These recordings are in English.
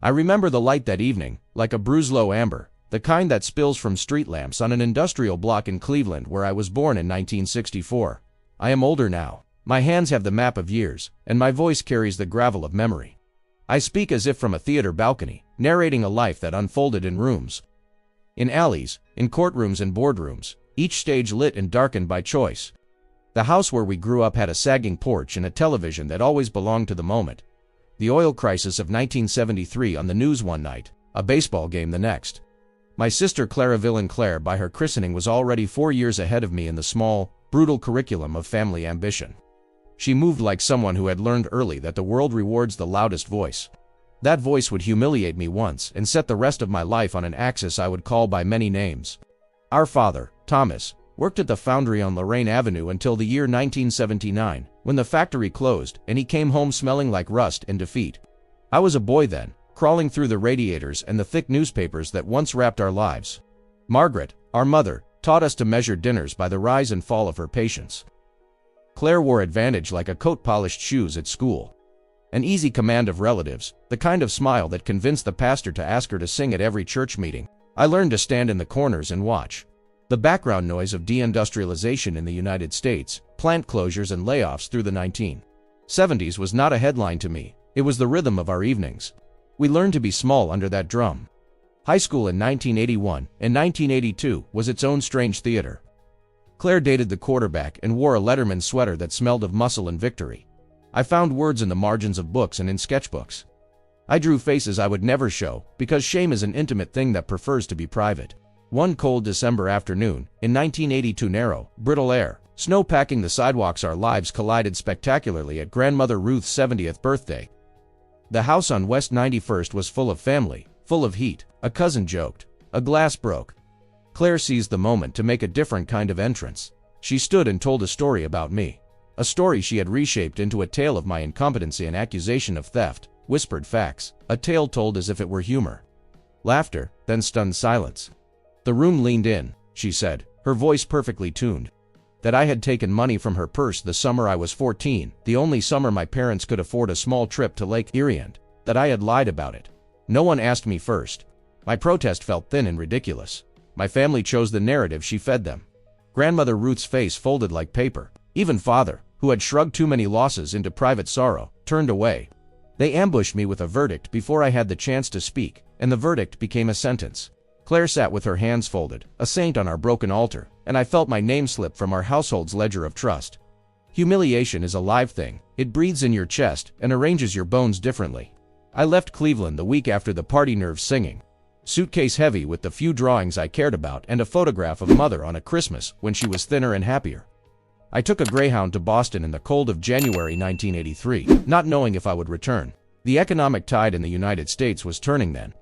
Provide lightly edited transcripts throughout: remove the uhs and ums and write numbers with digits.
I remember the light that evening, like a Bruslow amber, the kind that spills from street lamps on an industrial block in Cleveland where I was born in 1964. I am older now. My hands have the map of years, and my voice carries the gravel of memory. I speak as if from a theater balcony, narrating a life that unfolded in rooms, in alleys, in courtrooms and boardrooms, each stage lit and darkened by choice. The house where we grew up had a sagging porch and a television that always belonged to the moment. The oil crisis of 1973 on the news one night, a baseball game the next. My sister Clara Villain-Claire by her christening was already 4 years ahead of me in the small, brutal curriculum of family ambition. She moved like someone who had learned early that the world rewards the loudest voice. That voice would humiliate me once and set the rest of my life on an axis I would call by many names. Our father, Thomas, worked at the foundry on Lorraine Avenue until the year 1979, when the factory closed and he came home smelling like rust and defeat. I was a boy then, crawling through the radiators and the thick newspapers that once wrapped our lives. Margaret, our mother, taught us to measure dinners by the rise and fall of her patience. Claire wore advantage like a coat-polished shoes at school. An easy command of relatives, the kind of smile that convinced the pastor to ask her to sing at every church meeting. I learned to stand in the corners and watch. The background noise of deindustrialization in the United States, plant closures and layoffs through the 1970s was not a headline to me, it was the rhythm of our evenings. We learned to be small under that drum. High school in 1981 and 1982 was its own strange theater. Claire dated the quarterback and wore a Letterman sweater that smelled of muscle and victory. I found words in the margins of books and in sketchbooks. I drew faces I would never show, because shame is an intimate thing that prefers to be private. One cold December afternoon, in 1982, narrow, brittle air, snow packing the sidewalks, our lives collided spectacularly at Grandmother Ruth's 70th birthday. The house on West 91st was full of family, full of heat. A cousin joked. A glass broke. Claire seized the moment to make a different kind of entrance. She stood and told a story about me. A story she had reshaped into a tale of my incompetency and accusation of theft, whispered facts, a tale told as if it were humor. Laughter, then stunned silence. The room leaned in, she said, her voice perfectly tuned. That I had taken money from her purse the summer I was 14, the only summer my parents could afford a small trip to Lake Erie, and that I had lied about it. No one asked me first. My protest felt thin and ridiculous. My family chose the narrative she fed them. Grandmother Ruth's face folded like paper. Even father, who had shrugged too many losses into private sorrow, turned away. They ambushed me with a verdict before I had the chance to speak, and the verdict became a sentence. Claire sat with her hands folded, a saint on our broken altar, and I felt my name slip from our household's ledger of trust. Humiliation is a live thing. It breathes in your chest and arranges your bones differently. I left Cleveland the week after the party nerves singing. Suitcase heavy with the few drawings I cared about and a photograph of mother on a Christmas when she was thinner and happier. I took a Greyhound to Boston in the cold of January 1983, not knowing if I would return. The economic tide in the United States was turning then.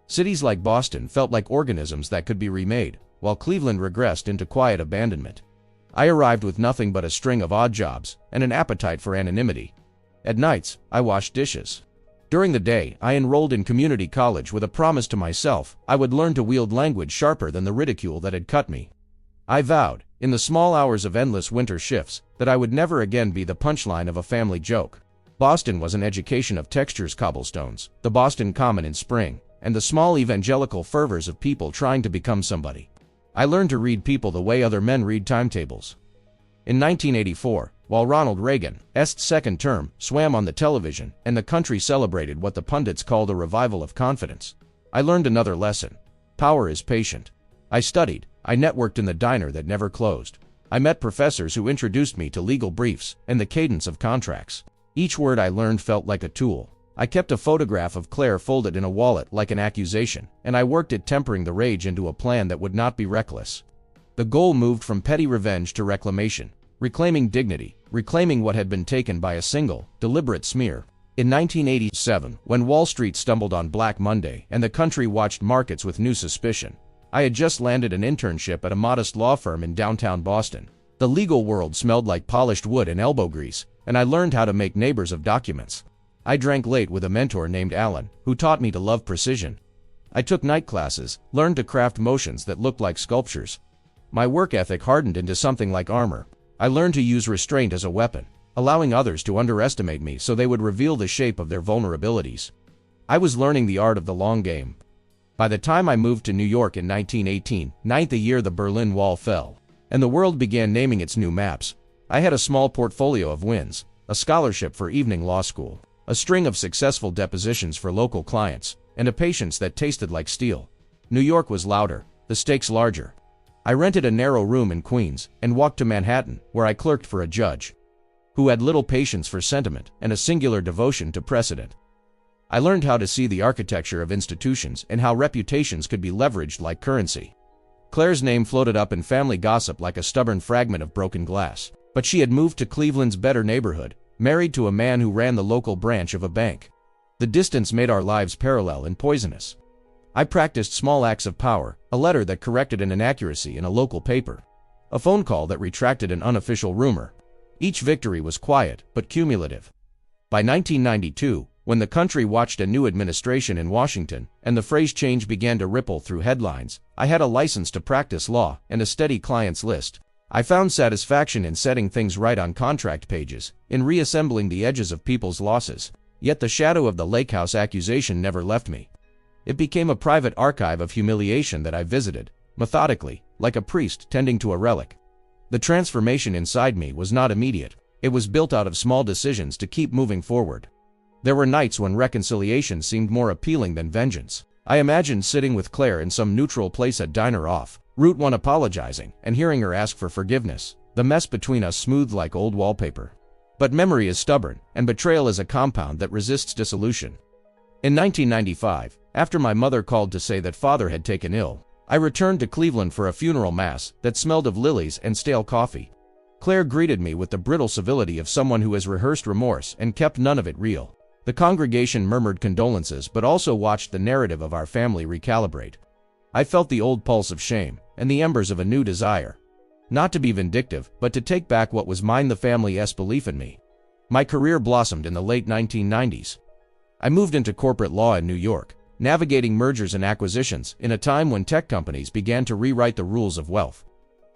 Cities like Boston felt like organisms that could be remade, while Cleveland regressed into quiet abandonment. I arrived with nothing but a string of odd jobs and an appetite for anonymity. At nights, I washed dishes. During the day, I enrolled in community college with a promise to myself I would learn to wield language sharper than the ridicule that had cut me. I vowed, in the small hours of endless winter shifts, that I would never again be the punchline of a family joke. Boston was an education of textures, cobblestones, the Boston Common in spring, and the small evangelical fervors of people trying to become somebody. I learned to read people the way other men read timetables. In 1984, while Ronald Reagan's second term swam on the television and the country celebrated what the pundits called a revival of confidence, I learned another lesson. Power is patient. I studied. I networked in the diner that never closed. I met professors who introduced me to legal briefs and the cadence of contracts. Each word I learned felt like a tool. I kept a photograph of Claire folded in a wallet like an accusation, and I worked at tempering the rage into a plan that would not be reckless. The goal moved from petty revenge to reclamation, reclaiming dignity, reclaiming what had been taken by a single, deliberate smear. In 1987, when Wall Street stumbled on Black Monday and the country watched markets with new suspicion, I had just landed an internship at a modest law firm in downtown Boston. The legal world smelled like polished wood and elbow grease, and I learned how to make neighbors of documents. I drank late with a mentor named Alan, who taught me to love precision. I took night classes, learned to craft motions that looked like sculptures. My work ethic hardened into something like armor. I learned to use restraint as a weapon, allowing others to underestimate me so they would reveal the shape of their vulnerabilities. I was learning the art of the long game. By the time I moved to New York in 1918, the year the Berlin Wall fell, and the world began naming its new maps, I had a small portfolio of wins, a scholarship for evening law school, a string of successful depositions for local clients, and a patience that tasted like steel. New York was louder, the stakes larger. I rented a narrow room in Queens and walked to Manhattan, where I clerked for a judge who had little patience for sentiment and a singular devotion to precedent. I learned how to see the architecture of institutions and how reputations could be leveraged like currency. Claire's name floated up in family gossip like a stubborn fragment of broken glass, but she had moved to Cleveland's better neighborhood, married to a man who ran the local branch of a bank. The distance made our lives parallel and poisonous. I practiced small acts of power, a letter that corrected an inaccuracy in a local paper, a phone call that retracted an unofficial rumor. Each victory was quiet but cumulative. By 1992, when the country watched a new administration in Washington and the phrase change began to ripple through headlines, I had a license to practice law and a steady clients list. I found satisfaction in setting things right on contract pages, in reassembling the edges of people's losses. Yet the shadow of the lake house accusation never left me. It became a private archive of humiliation that I visited, methodically, like a priest tending to a relic. The transformation inside me was not immediate. It was built out of small decisions to keep moving forward. There were nights when reconciliation seemed more appealing than vengeance. I imagined sitting with Claire in some neutral place at Diner Off, Route 1 apologizing, and hearing her ask for forgiveness, the mess between us smoothed like old wallpaper. But memory is stubborn, and betrayal is a compound that resists dissolution. In 1995, after my mother called to say that father had taken ill, I returned to Cleveland for a funeral mass that smelled of lilies and stale coffee. Claire greeted me with the brittle civility of someone who has rehearsed remorse and kept none of it real. The congregation murmured condolences but also watched the narrative of our family recalibrate. I felt the old pulse of shame and the embers of a new desire. Not to be vindictive, but to take back what was mine, the family's belief in me. My career blossomed in the late 1990s. I moved into corporate law in New York, navigating mergers and acquisitions in a time when tech companies began to rewrite the rules of wealth.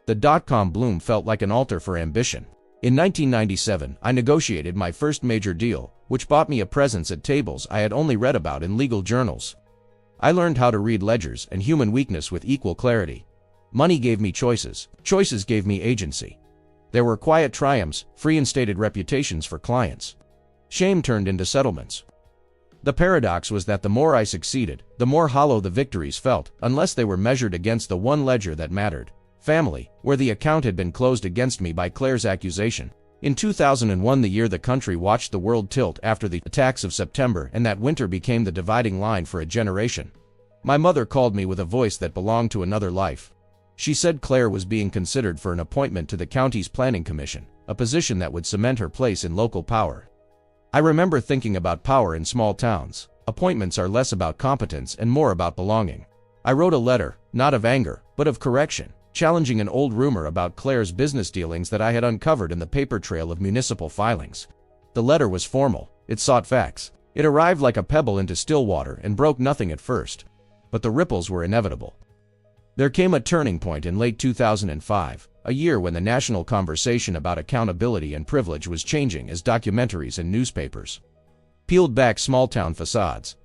The dot-com bloom felt like an altar for ambition. In 1997, I negotiated my first major deal, which bought me a presence at tables I had only read about in legal journals. I learned how to read ledgers and human weakness with equal clarity. Money gave me choices. Choices gave me agency. There were quiet triumphs, reinstated reputations for clients. Shame turned into settlements. The paradox was that the more I succeeded, the more hollow the victories felt, unless they were measured against the one ledger that mattered: family, where the account had been closed against me by Claire's accusation. In 2001, the year the country watched the world tilt after the attacks of September, and that winter became the dividing line for a generation, my mother called me with a voice that belonged to another life. She said Claire was being considered for an appointment to the county's planning commission, a position that would cement her place in local power. I remember thinking about power in small towns. Appointments are less about competence and more about belonging. I wrote a letter, not of anger, but of correction, challenging an old rumor about Claire's business dealings that I had uncovered in the paper trail of municipal filings. The letter was formal. It sought facts. It arrived like a pebble into still water and broke nothing at first. But the ripples were inevitable. There came a turning point in late 2005, a year when the national conversation about accountability and privilege was changing as documentaries and newspapers peeled back small-town facades.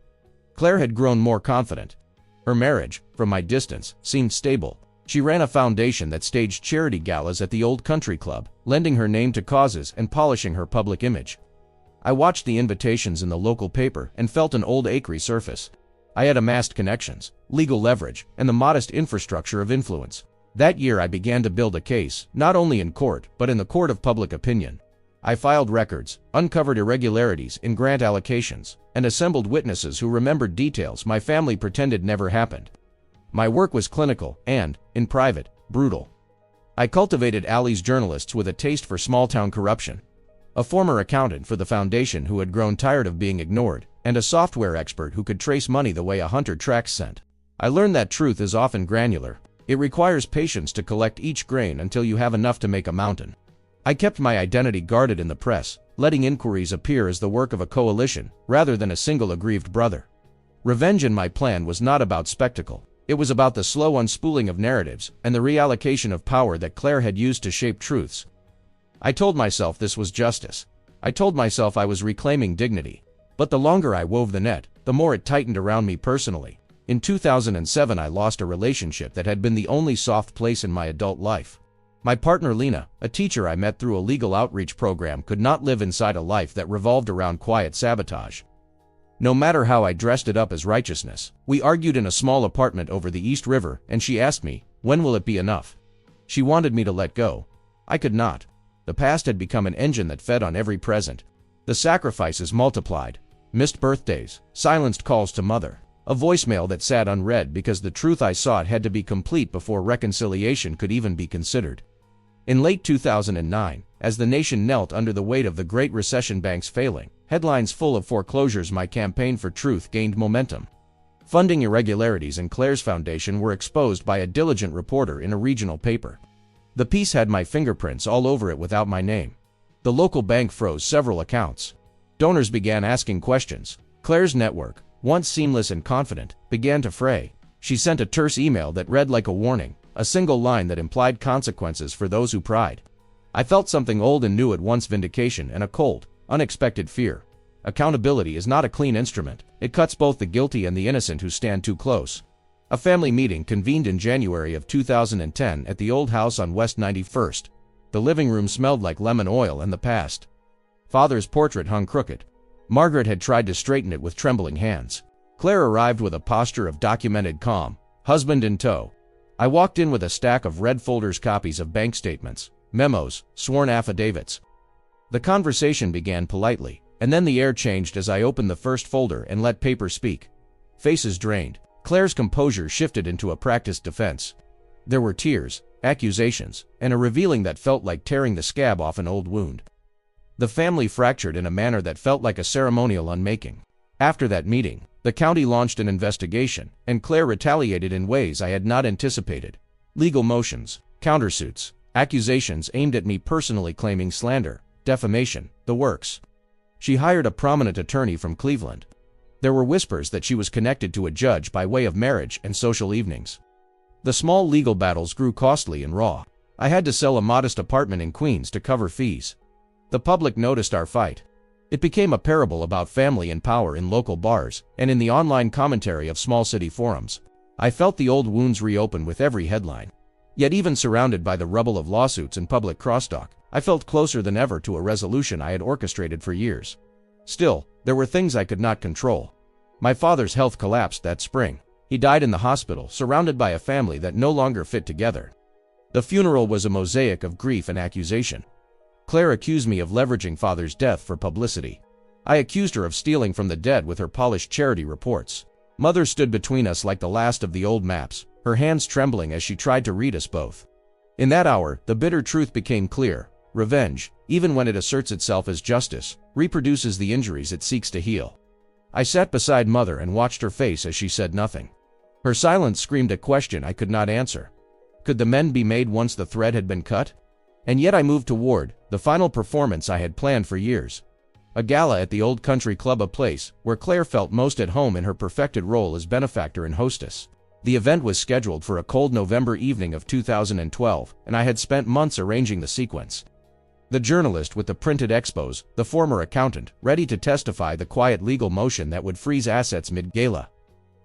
Claire had grown more confident. Her marriage, from my distance, seemed stable. She ran a foundation that staged charity galas at the old country club, lending her name to causes and polishing her public image. I watched the invitations in the local paper and felt an old ache resurface. I had amassed connections, legal leverage, and the modest infrastructure of influence. That year I began to build a case, not only in court, but in the court of public opinion. I filed records, uncovered irregularities in grant allocations, and assembled witnesses who remembered details my family pretended never happened. My work was clinical and, in private, brutal. I cultivated Alley's journalists with a taste for small-town corruption, a former accountant for the foundation who had grown tired of being ignored, and a software expert who could trace money the way a hunter tracks scent. I learned that truth is often granular. It requires patience to collect each grain until you have enough to make a mountain. I kept my identity guarded in the press, letting inquiries appear as the work of a coalition, rather than a single aggrieved brother. Revenge in my plan was not about spectacle. It was about the slow unspooling of narratives and the reallocation of power that Claire had used to shape truths. I told myself this was justice. I told myself I was reclaiming dignity. But the longer I wove the net, the more it tightened around me personally. In 2007, I lost a relationship that had been the only soft place in my adult life. My partner Lena, a teacher I met through a legal outreach program, could not live inside a life that revolved around quiet sabotage. No matter how I dressed it up as righteousness, we argued in a small apartment over the East River, and she asked me, "When will it be enough?" She wanted me to let go. I could not. The past had become an engine that fed on every present. The sacrifices multiplied. Missed birthdays, silenced calls to mother, a voicemail that sat unread because the truth I sought had to be complete before reconciliation could even be considered. In late 2009, as the nation knelt under the weight of the Great Recession, banks failing, headlines full of foreclosures, my campaign for truth gained momentum. Funding irregularities in Claire's foundation were exposed by a diligent reporter in a regional paper. The piece had my fingerprints all over it without my name. The local bank froze several accounts. Donors began asking questions. Claire's network, once seamless and confident, began to fray. She sent a terse email that read like a warning, a single line that implied consequences for those who pried. I felt something old and new at once: vindication and a cold, unexpected fear. Accountability is not a clean instrument. It cuts both the guilty and the innocent who stand too close. A family meeting convened in January of 2010 at the old house on West 91st. The living room smelled like lemon oil and the past. Father's portrait hung crooked. Margaret had tried to straighten it with trembling hands. Claire arrived with a posture of documented calm, husband in tow. I walked in with a stack of red folders, copies of bank statements, memos, sworn affidavits. The conversation began politely, and then the air changed as I opened the first folder and let paper speak. Faces drained. Claire's composure shifted into a practiced defense. There were tears, accusations, and a revealing that felt like tearing the scab off an old wound. The family fractured in a manner that felt like a ceremonial unmaking. After that meeting, the county launched an investigation, and Claire retaliated in ways I had not anticipated. Legal motions, countersuits, accusations aimed at me personally, claiming slander, defamation, the works. She hired a prominent attorney from Cleveland. There were whispers that she was connected to a judge by way of marriage and social evenings. The small legal battles grew costly and raw. I had to sell a modest apartment in Queens to cover fees. The public noticed our fight. It became a parable about family and power in local bars and in the online commentary of small city forums. I felt the old wounds reopen with every headline. Yet even surrounded by the rubble of lawsuits and public crosstalk, I felt closer than ever to a resolution I had orchestrated for years. Still, there were things I could not control. My father's health collapsed that spring. He died in the hospital, surrounded by a family that no longer fit together. The funeral was a mosaic of grief and accusation. Claire accused me of leveraging father's death for publicity. I accused her of stealing from the dead with her polished charity reports. Mother stood between us like the last of the old maps, her hands trembling as she tried to read us both. In that hour, the bitter truth became clear. Revenge, even when it asserts itself as justice, reproduces the injuries it seeks to heal. I sat beside Mother and watched her face as she said nothing. Her silence screamed a question I could not answer. Could the mend be made once the thread had been cut? And yet I moved toward the final performance I had planned for years. A gala at the Old Country Club, a place where Claire felt most at home in her perfected role as benefactor and hostess. The event was scheduled for a cold November evening of 2012, and I had spent months arranging the sequence. The journalist with the printed expos, the former accountant, ready to testify, the quiet legal motion that would freeze assets mid-gala.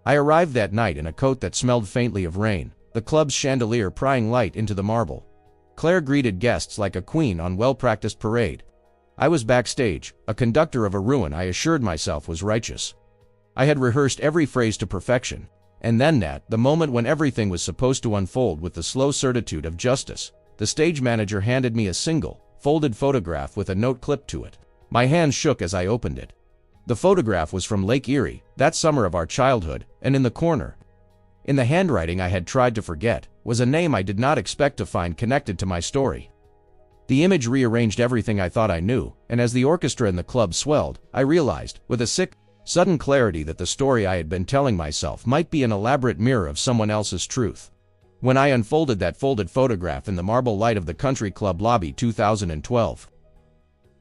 I arrived that night in a coat that smelled faintly of rain, the club's chandelier prying light into the marble. Claire greeted guests like a queen on well-practiced parade. I was backstage, a conductor of a ruin I assured myself was righteous. I had rehearsed every phrase to perfection, and then at the moment when everything was supposed to unfold with the slow certitude of justice, the stage manager handed me a single, folded photograph with a note clipped to it. My hands shook as I opened it. The photograph was from Lake Erie, that summer of our childhood, and in the corner, in the handwriting I had tried to forget, was a name I did not expect to find connected to my story. The image rearranged everything I thought I knew, and as the orchestra in the club swelled, I realized, with a sick, sudden clarity, that the story I had been telling myself might be an elaborate mirror of someone else's truth. When I unfolded that folded photograph in the marble light of the country club lobby, 2012.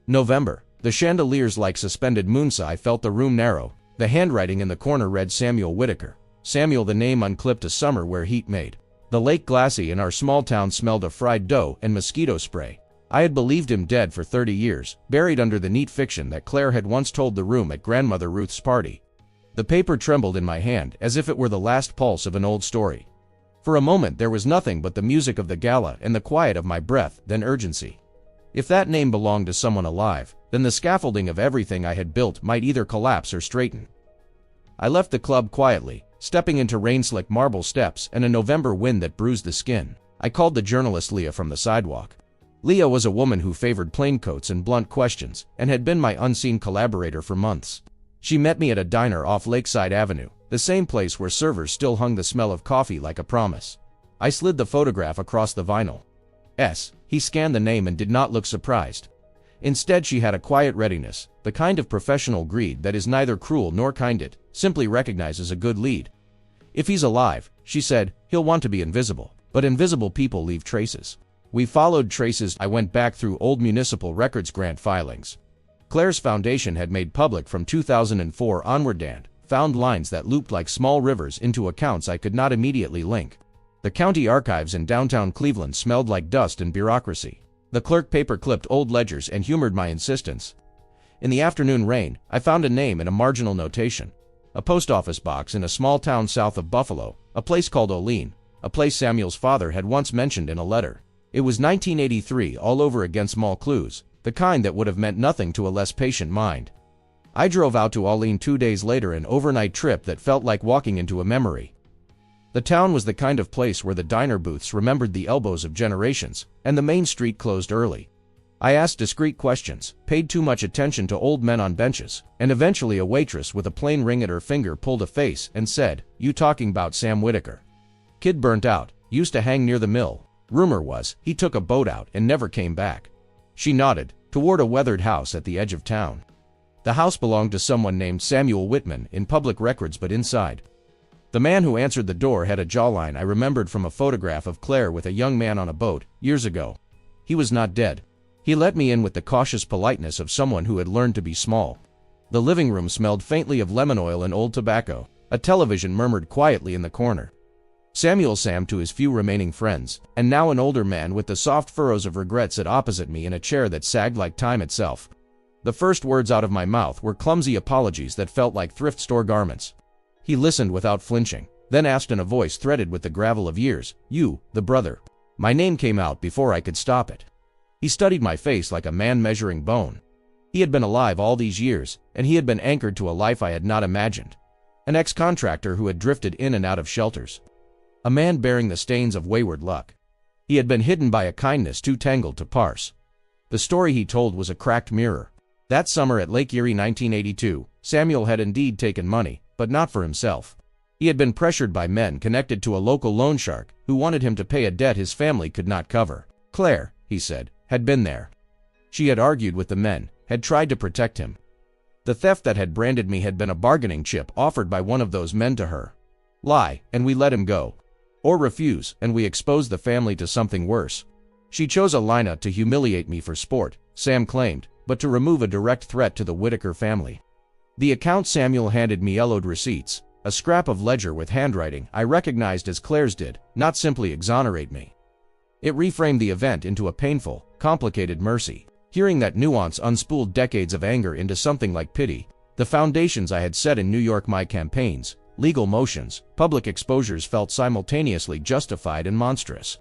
November. The chandeliers like suspended moons. I felt the room narrow. The handwriting in the corner read Samuel Whitaker. Samuel, the name unclipped, a summer where heat made the lake glassy and our small town smelled of fried dough and mosquito spray. I had believed him dead for 30 years, buried under the neat fiction that Claire had once told the room at Grandmother Ruth's party. The paper trembled in my hand as if it were the last pulse of an old story. For a moment there was nothing but the music of the gala and the quiet of my breath, then urgency. If that name belonged to someone alive, then the scaffolding of everything I had built might either collapse or straighten. I left the club quietly, stepping into rain-slick marble steps and a November wind that bruised the skin. I called the journalist Leah from the sidewalk. Leah was a woman who favored plaincoats and blunt questions, and had been my unseen collaborator for months. She met me at a diner off Lakeside Avenue, the same place where servers still hung the smell of coffee like a promise. I slid the photograph across the vinyl. He scanned the name and did not look surprised. Instead, she had a quiet readiness, the kind of professional greed that is neither cruel nor kind. Simply recognizes a good lead. If he's alive, she said, he'll want to be invisible. But invisible people leave traces. We followed traces. I went back through old municipal records grant filings. Claire's foundation had made public from 2004 onward and found lines that looped like small rivers into accounts I could not immediately link. The county archives in downtown Cleveland smelled like dust and bureaucracy. The clerk paper-clipped old ledgers and humored my insistence. In the afternoon rain, I found a name in a marginal notation. A post office box in a small town south of Buffalo, a place called Olean, a place Samuel's father had once mentioned in a letter. It was 1983 all over again, small clues, the kind that would have meant nothing to a less patient mind. I drove out to Olean 2 days later, an overnight trip that felt like walking into a memory. The town was the kind of place where the diner booths remembered the elbows of generations, and the main street closed early. I asked discreet questions, paid too much attention to old men on benches, and eventually a waitress with a plain ring at her finger pulled a face and said, "You talking about Sam Whitaker? Kid burnt out, used to hang near the mill. Rumor was, he took a boat out and never came back." She nodded, toward a weathered house at the edge of town. The house belonged to someone named Samuel Whitman in public records, but inside. The man who answered the door had a jawline I remembered from a photograph of Claire with a young man on a boat, years ago. He was not dead. He let me in with the cautious politeness of someone who had learned to be small. The living room smelled faintly of lemon oil and old tobacco. A television murmured quietly in the corner. Samuel Sam to his few remaining friends, and now an older man with the soft furrows of regret sat opposite me in a chair that sagged like time itself. The first words out of my mouth were clumsy apologies that felt like thrift store garments. He listened without flinching, then asked in a voice threaded with the gravel of years, "You, the brother?" My name came out before I could stop it. He studied my face like a man measuring bone. He had been alive all these years, and he had been anchored to a life I had not imagined. An ex-contractor who had drifted in and out of shelters. A man bearing the stains of wayward luck. He had been hidden by a kindness too tangled to parse. The story he told was a cracked mirror. That summer at Lake Erie 1982, Samuel had indeed taken money, but not for himself. He had been pressured by men connected to a local loan shark who wanted him to pay a debt his family could not cover. Claire, he said, had been there. She had argued with the men, had tried to protect him. The theft that had branded me had been a bargaining chip offered by one of those men to her. Lie, and we let him go. Or refuse, and we exposed the family to something worse. She chose Alina to humiliate me for sport, Sam claimed, but to remove a direct threat to the Whitaker family. The account Samuel handed me yellowed receipts, a scrap of ledger with handwriting I recognized as Claire's did, not simply exonerate me. It reframed the event into a painful, complicated mercy. Hearing that nuance unspooled decades of anger into something like pity. The foundations I had set in New York, my campaigns, legal motions, public exposures felt simultaneously justified and monstrous.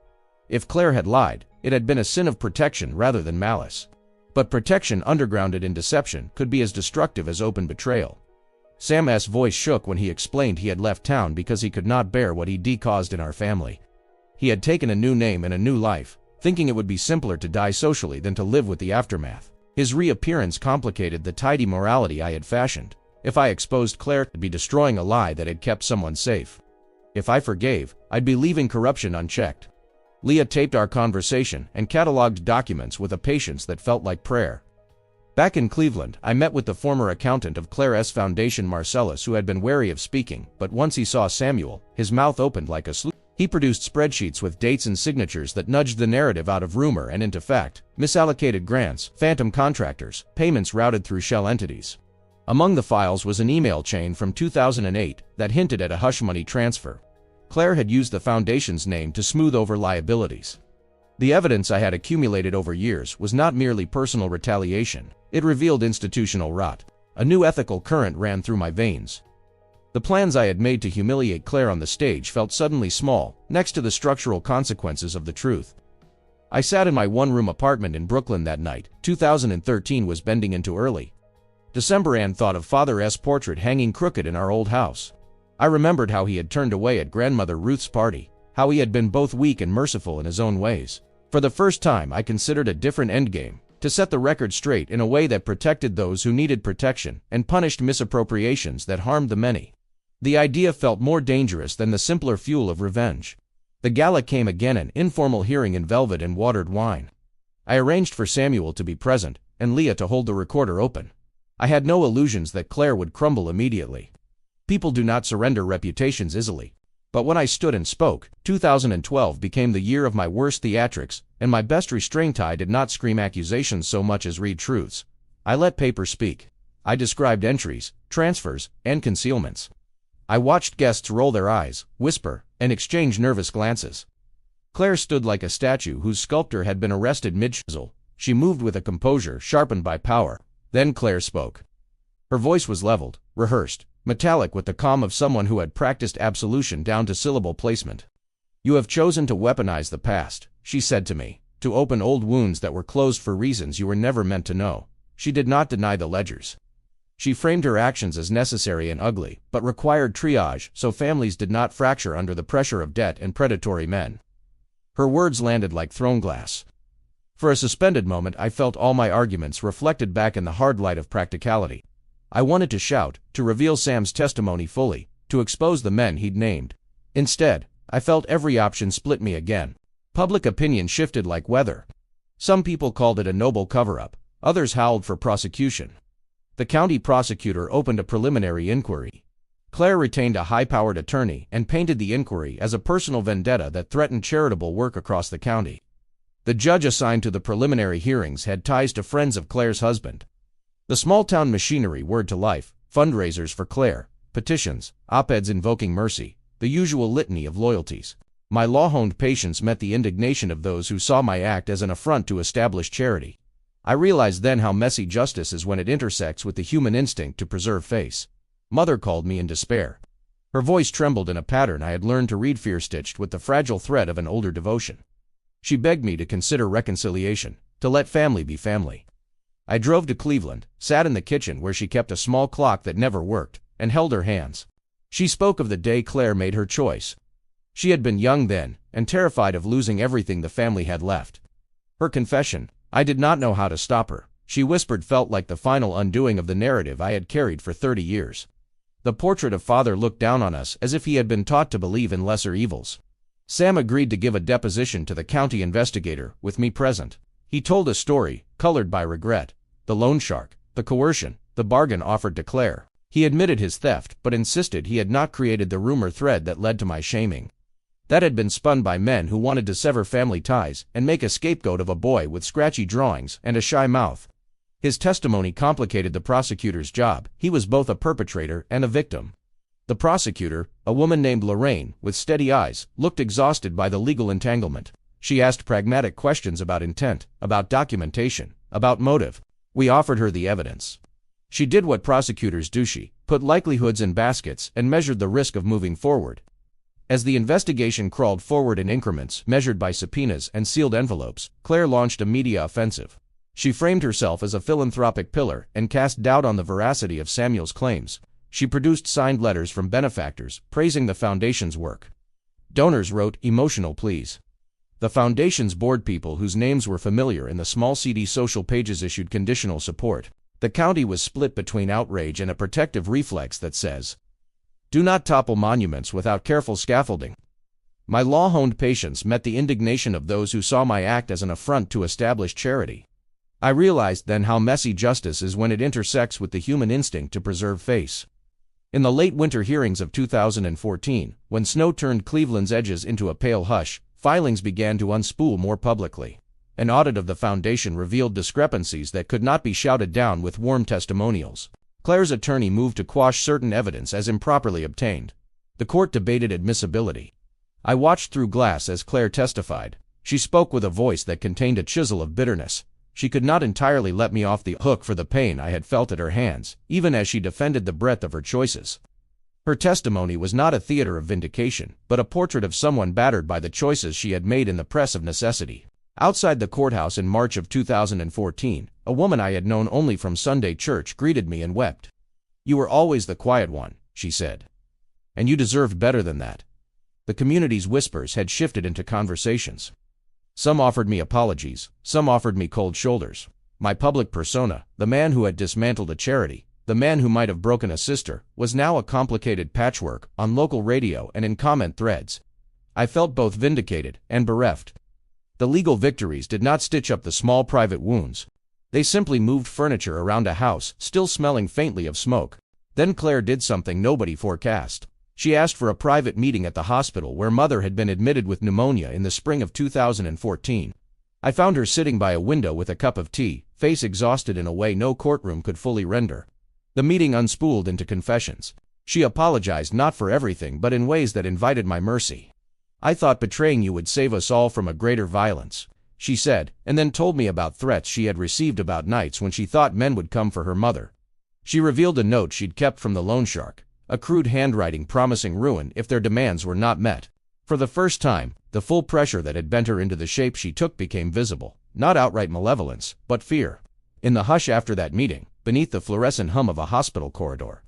If Claire had lied, it had been a sin of protection rather than malice. But protection undergrounded in deception could be as destructive as open betrayal. Sam's voice shook when he explained he had left town because he could not bear what he'd caused in our family. He had taken a new name and a new life, thinking it would be simpler to die socially than to live with the aftermath. His reappearance complicated the tidy morality I had fashioned. If I exposed Claire, I'd be destroying a lie that had kept someone safe. If I forgave, I'd be leaving corruption unchecked. Leah taped our conversation and cataloged documents with a patience that felt like prayer. Back in Cleveland, I met with the former accountant of Claire's foundation, Marcellus, who had been wary of speaking, but once he saw Samuel, his mouth opened like a sluice. He produced spreadsheets with dates and signatures that nudged the narrative out of rumor and into fact, misallocated grants, phantom contractors, payments routed through shell entities. Among the files was an email chain from 2008 that hinted at a hush money transfer. Claire had used the foundation's name to smooth over liabilities. The evidence I had accumulated over years was not merely personal retaliation, it revealed institutional rot. A new ethical current ran through my veins. The plans I had made to humiliate Claire on the stage felt suddenly small, next to the structural consequences of the truth. I sat in my one-room apartment in Brooklyn that night. 2013 was bending into early December and thought of Father's portrait hanging crooked in our old house. I remembered how he had turned away at grandmother Ruth's party, how he had been both weak and merciful in his own ways. For the first time, I considered a different endgame, to set the record straight in a way that protected those who needed protection and punished misappropriations that harmed the many. The idea felt more dangerous than the simpler fuel of revenge. The gala came again, an informal hearing in velvet and watered wine. I arranged for Samuel to be present, and Leah to hold the recorder open. I had no illusions that Claire would crumble immediately. People do not surrender reputations easily. But when I stood and spoke, 2012 became the year of my worst theatrics, and my best restraint. I did not scream accusations so much as read truths. I let paper speak. I described entries, transfers, and concealments. I watched guests roll their eyes, whisper, and exchange nervous glances. Claire stood like a statue whose sculptor had been arrested mid-chisel. She moved with a composure sharpened by power. Then Claire spoke. Her voice was leveled, rehearsed, metallic with the calm of someone who had practiced absolution down to syllable placement. "You have chosen to weaponize the past," she said to me, "to open old wounds that were closed for reasons you were never meant to know." She did not deny the ledgers. She framed her actions as necessary and ugly, but required triage so families did not fracture under the pressure of debt and predatory men. Her words landed like thrown glass. For a suspended moment, I felt all my arguments reflected back in the hard light of practicality. I wanted to shout, to reveal Sam's testimony fully, to expose the men he'd named. Instead, I felt every option split me again. Public opinion shifted like weather. Some people called it a noble cover-up, others howled for prosecution. The county prosecutor opened a preliminary inquiry. Claire retained a high-powered attorney and painted the inquiry as a personal vendetta that threatened charitable work across the county. The judge assigned to the preliminary hearings had ties to friends of Claire's husband. The small-town machinery whirred to life, fundraisers for Claire, petitions, op-eds invoking mercy, the usual litany of loyalties. My law-honed patience met the indignation of those who saw my act as an affront to established charity. I realized then how messy justice is when it intersects with the human instinct to preserve face. Mother called me in despair. Her voice trembled in a pattern I had learned to read, fear-stitched with the fragile thread of an older devotion. She begged me to consider reconciliation, to let family be family. I drove to Cleveland, sat in the kitchen where she kept a small clock that never worked, and held her hands. She spoke of the day Claire made her choice. She had been young then, and terrified of losing everything the family had left. Her confession, I did not know how to stop her, she whispered, felt like the final undoing of the narrative I had carried for 30 years. The portrait of father looked down on us as if he had been taught to believe in lesser evils. Sam agreed to give a deposition to the county investigator, with me present. He told a story, colored by regret, the loan shark, the coercion, the bargain offered to Claire. He admitted his theft, but insisted he had not created the rumor thread that led to my shaming. That had been spun by men who wanted to sever family ties and make a scapegoat of a boy with scratchy drawings and a shy mouth. His testimony complicated the prosecutor's job. He was both a perpetrator and a victim. The prosecutor, a woman named Lorraine, with steady eyes, looked exhausted by the legal entanglement. She asked pragmatic questions about intent, about documentation, about motive. We offered her the evidence. She did what prosecutors do. She put likelihoods in baskets and measured the risk of moving forward. As the investigation crawled forward in increments measured by subpoenas and sealed envelopes, Claire launched a media offensive. She framed herself as a philanthropic pillar and cast doubt on the veracity of Samuel's claims. She produced signed letters from benefactors praising the foundation's work. Donors wrote emotional pleas. The foundation's board people whose names were familiar in the small CD social pages issued conditional support. The county was split between outrage and a protective reflex that says, "Do not topple monuments without careful scaffolding." My law-honed patience met the indignation of those who saw my act as an affront to established charity. I realized then how messy justice is when it intersects with the human instinct to preserve face. In the late winter hearings of 2014, when snow turned Cleveland's edges into a pale hush, filings began to unspool more publicly. An audit of the foundation revealed discrepancies that could not be shouted down with warm testimonials. Claire's attorney moved to quash certain evidence as improperly obtained. The court debated admissibility. I watched through glass as Claire testified. She spoke with a voice that contained a chisel of bitterness. She could not entirely let me off the hook for the pain I had felt at her hands, even as she defended the breadth of her choices. Her testimony was not a theater of vindication, but a portrait of someone battered by the choices she had made in the press of necessity. Outside the courthouse in March of 2014, a woman I had known only from Sunday church greeted me and wept. "You were always the quiet one," she said. "And you deserved better than that." The community's whispers had shifted into conversations. Some offered me apologies, some offered me cold shoulders. My public persona, the man who had dismantled a charity, the man who might have broken a sister, was now a complicated patchwork on local radio and in comment threads. I felt both vindicated and bereft. The legal victories did not stitch up the small private wounds. They simply moved furniture around a house still smelling faintly of smoke. Then Claire did something nobody forecast. She asked for a private meeting at the hospital where Mother had been admitted with pneumonia in the spring of 2014. I found her sitting by a window with a cup of tea, face exhausted in a way no courtroom could fully render. The meeting unspooled into confessions. She apologized not for everything but in ways that invited my mercy. "I thought betraying you would save us all from a greater violence," she said, and then told me about threats she had received about nights when she thought men would come for her mother. She revealed a note she'd kept from the loan shark, a crude handwriting promising ruin if their demands were not met. For the first time, the full pressure that had bent her into the shape she took became visible, not outright malevolence, but fear. In the hush after that meeting, beneath the fluorescent hum of a hospital corridor,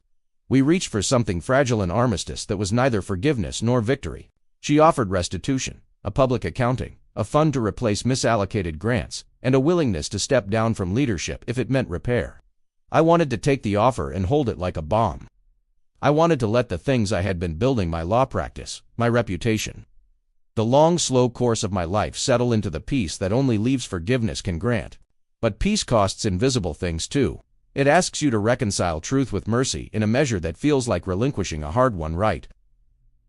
we reached for something fragile, an armistice that was neither forgiveness nor victory. She offered restitution, a public accounting, a fund to replace misallocated grants, and a willingness to step down from leadership if it meant repair. I wanted to take the offer and hold it like a bomb. I wanted to let the things I had been building, my law practice, my reputation, the long, slow course of my life, settle into the peace that only leaves forgiveness can grant. But peace costs invisible things too. It asks you to reconcile truth with mercy in a measure that feels like relinquishing a hard-won right.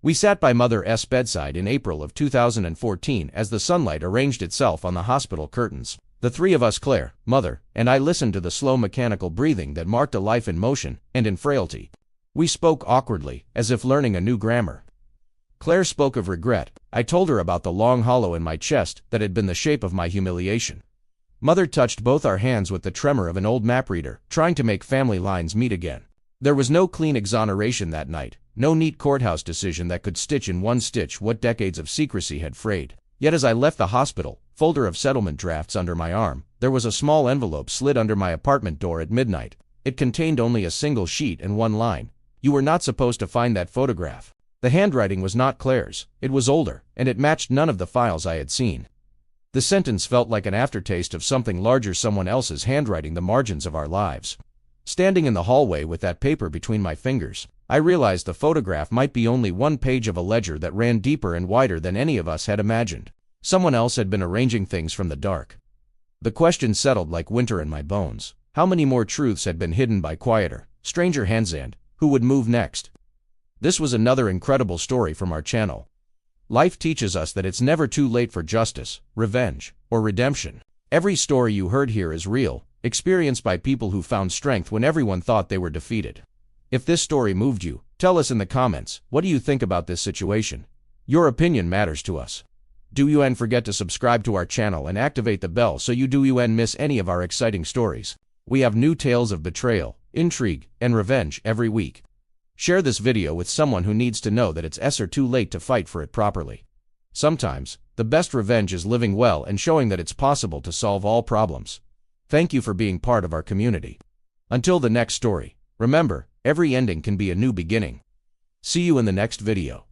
We sat by Mother's bedside in April of 2014 as the sunlight arranged itself on the hospital curtains. The three of us, Claire, Mother, and I, listened to the slow mechanical breathing that marked a life in motion and in frailty. We spoke awkwardly, as if learning a new grammar. Claire spoke of regret. I told her about the long hollow in my chest that had been the shape of my humiliation. Mother touched both our hands with the tremor of an old map reader, trying to make family lines meet again. There was no clean exoneration that night, no neat courthouse decision that could stitch in one stitch what decades of secrecy had frayed. Yet as I left the hospital, folder of settlement drafts under my arm, there was a small envelope slid under my apartment door at midnight. It contained only a single sheet and one line. "You were not supposed to find that photograph." The handwriting was not Claire's. It was older, and it matched none of the files I had seen. The sentence felt like an aftertaste of something larger, someone else's handwriting, the margins of our lives. Standing in the hallway with that paper between my fingers, I realized the photograph might be only one page of a ledger that ran deeper and wider than any of us had imagined. Someone else had been arranging things from the dark. The question settled like winter in my bones. How many more truths had been hidden by quieter, stranger hands, and who would move next? This was another incredible story from our channel. Life teaches us that it's never too late for justice, revenge, or redemption. Every story you heard here is real, experienced by people who found strength when everyone thought they were defeated. If this story moved you, tell us in the comments, what do you think about this situation? Your opinion matters to us. Do you forget to subscribe to our channel and activate the bell so you don't miss any of our exciting stories. We have new tales of betrayal, intrigue, and revenge every week. Share this video with someone who needs to know that it's ever too late to fight for it properly. Sometimes, the best revenge is living well and showing that it's possible to solve all problems. Thank you for being part of our community. Until the next story, remember, every ending can be a new beginning. See you in the next video.